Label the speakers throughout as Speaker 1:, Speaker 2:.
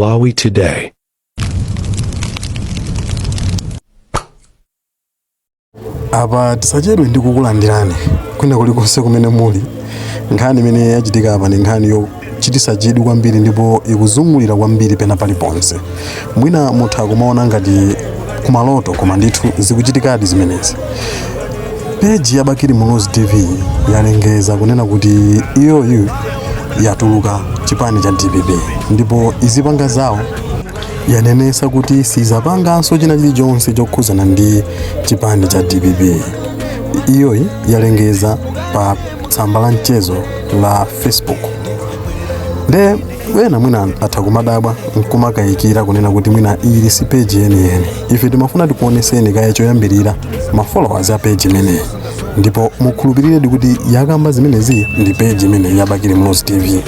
Speaker 1: Malawi Today.
Speaker 2: Apa tisachedwe ndi kukulandirani kwina kulikonse kumene muli. Nkhani imene yachitika apa ndi nkhani yochititsa chidwi kwambiri ndipo ikuzungulira kwambiri pena paliponse. Mwina mutha kumaona ngati kumaloto koma ndithu zikuchitikadi zimenezi. Peji ya Bakili Muluzi TV yalengeza kunena kuti iyoyu yatuluka chipani cha DPP ndipo izipanga zawo yanenesa kuti sizapanganso china chilichonse chokhuzana ndi chipani cha DPP. Iyoyi yalengeza pa tsamba la mchezo la Facebook. Nde wena mwina atha kumadabwa nkumakayikira kunena kuti mwina ili si peji yeniyeni. Ife timafuna tikuoneseni kaya choyambirira ma followers a peji imeneyi. Ndipo mukhulupirire kuti yakamba zimenezi ndi peji imene ya Bakili Muluzi TV.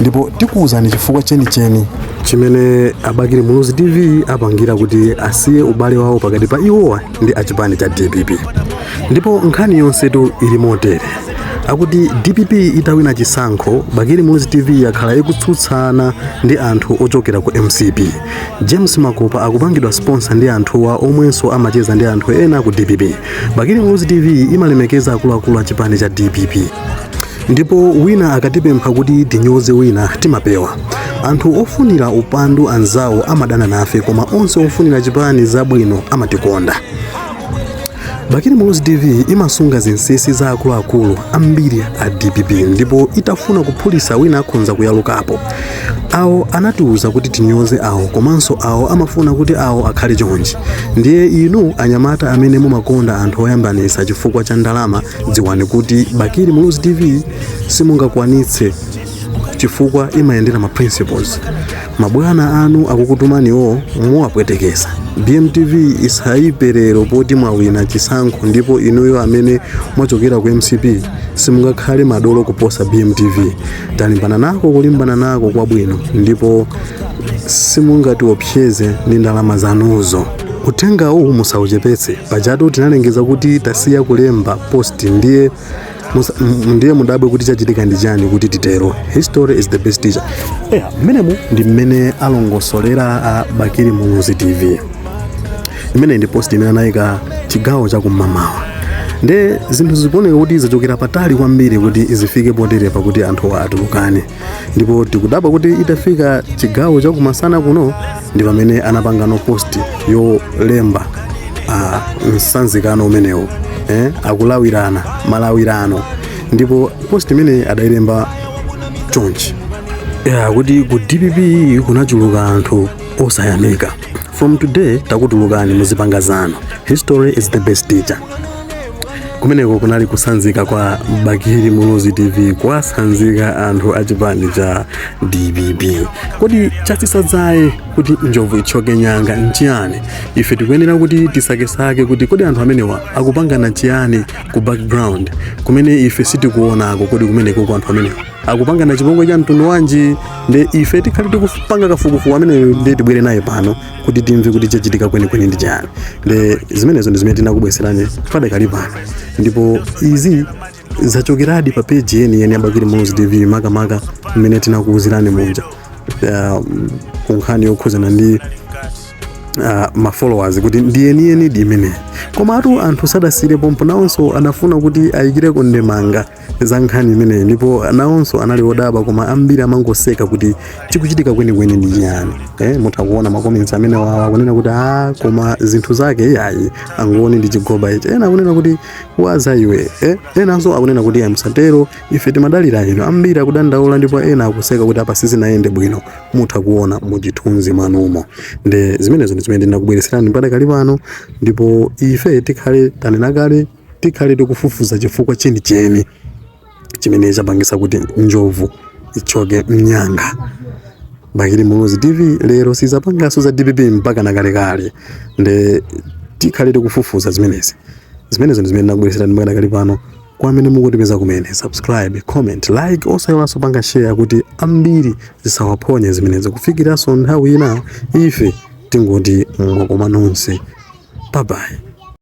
Speaker 2: Ndipo tikuwuzani chifukwa chenicheni chimene Bakili Muluzi TV apangira kuti asiye ubale wawo pakati pa iwowa ndi achipani cha DPP. Ndipo nkhani yonsetu ili motere. Akuti DPP itawina chisankho, Bakili Muluzi TV yakhala ikutsutsana ndi anthu ochokera ku MCP. James Makopa akupangidwa sponsor ndi anthuwa omwenso amacheza ndi anthu ena ku DPP. Bakili Muluzi TV imalemekeza akuluakulu a chipani cha DPP. Ndipo wina akatipempha kuti tinyoze wina timapewa. Anthu ofunira upandu anzawo amadana nafe koma onse ofunira chipani zabwino amatikonda. Bakili Muluzi TV imasunga zinsisi za akuluakulu ambiri a DPP ndipo itafuna kuphulisa wina akhonza kuyalukapo. Awo anatiuza kuti tinyoze awo komanso awo amafuna kuti awo akhale chonchi. Ndiye inu anyamata amene mumakonda anthu oyambanisa chifukwa cha ndalama, dziwani kuti Bakili Muluzi TV simungakwanitse chifukwa imayendera ma principles. Mabwana anu akukutumaniwo muwapwetekesa. BMTV isayiperero poti mwawina chisankho ndipo inuyo amene mwachokera ku MCP simungakhale madolo kuposa BMTV. Talimbana nako kulimbana nako kwabwino ndipo simungatiopseze ndi ndalama zanuzo. Uthenga uwu musauchepetse. Pajatu tinalengeza kuti tasiya kulemba post ndiye mudabwe kuti chachitika ndi chani kuti titero. History is the best teacher. Mmenemu ndi mmene alongosolera a Bakili Muluzi TV. Imene ndi post imene anayika chigawo cha kumamawa. Nde zinthu zikuoneka kuti zachokera patali kwambiri kuti izifike poterepa kuti anthu atulukane. Ndipo tikudabwa kuti itafika chigawo cha kumasana kuno ndi pamene anapangano post yolemba msanzikano umenewo. Akulawirana malawirano. Ndipo post imene adayilemba chonchi kuti ku DPP kunachuluka anthu osayamika. From today takutulukani muzipanga zanu. History is the best teacher. Kumeneko kunali kusanzika kwa Bakili Muluzi TV, kwasanzika anthu achipani cha DPP. Kodi chatisadzaye kuti njovu ichoke nyanga nchiyani? Ife tikuyenera kuti tisakesake kuti kodi anthu amenewa akupangana chiyani ku background kumene ife sitikuonako. Kodi kumeneko kwa anthu amenewa akupangana chipongwe cha mtundu wanji? Nde ife tikhali tikupanga kafukufuku amene ndi tibwere naye pano kuti timve kuti chachitika kwenikweni ndi chani. Nde zimenezo ndi zimene tinakubweserani padakali pano. Ndipo izi zachokeradi pa peji yeniyeni ya Bakili Muluzi TV makamaka mmene tinakuwuzirani munja ku nkhani yokhuzana ndi ma followers kuti ndiyeniyeni di imene. Komatu anthu sadasirepo nawonso anafuna kuti ayikireko ndemanga za nkhani imeneyi. Ndipo nawonso anali odaba koma ambiri amangoseka kuti chikuchitika kwenikweni ndi chiyani. Mutha kuona ma comments amene wakunena kuti koma zinthu zake yayi angoni ndi chigoba ichi. Ena akunena kuti waza iwe. Enanso akunena kuti musatero ife timadalira ino. Ambiri akudandaula ndipo ena akuseka kuti apa sizinayende bwino. Mutha kuona muchithunzi mwanumo. Nde zimenezo ndi zimene ndinakubwereserani padakali pano. Ndipo ife tikhale tanenakale tikhale tikufufuza chifukwa chenicheni chimene chapangisa kuti njovu ichoke mnyanga. Bakili Muluzi TV lero sizapangaso za DPP mpaka nakalekale. Nde tikhale tikufufuza zimenezo ndi zimene ndakubwereserani padakali pano. Kwa amene mukutipeza kumene subscribe, comment, like, osayiwala panga share kuti ambiri zisawaphonye zimenezo. Kufikiraso nthawi ina ife tingoti mwakoma nonse. Bye bye.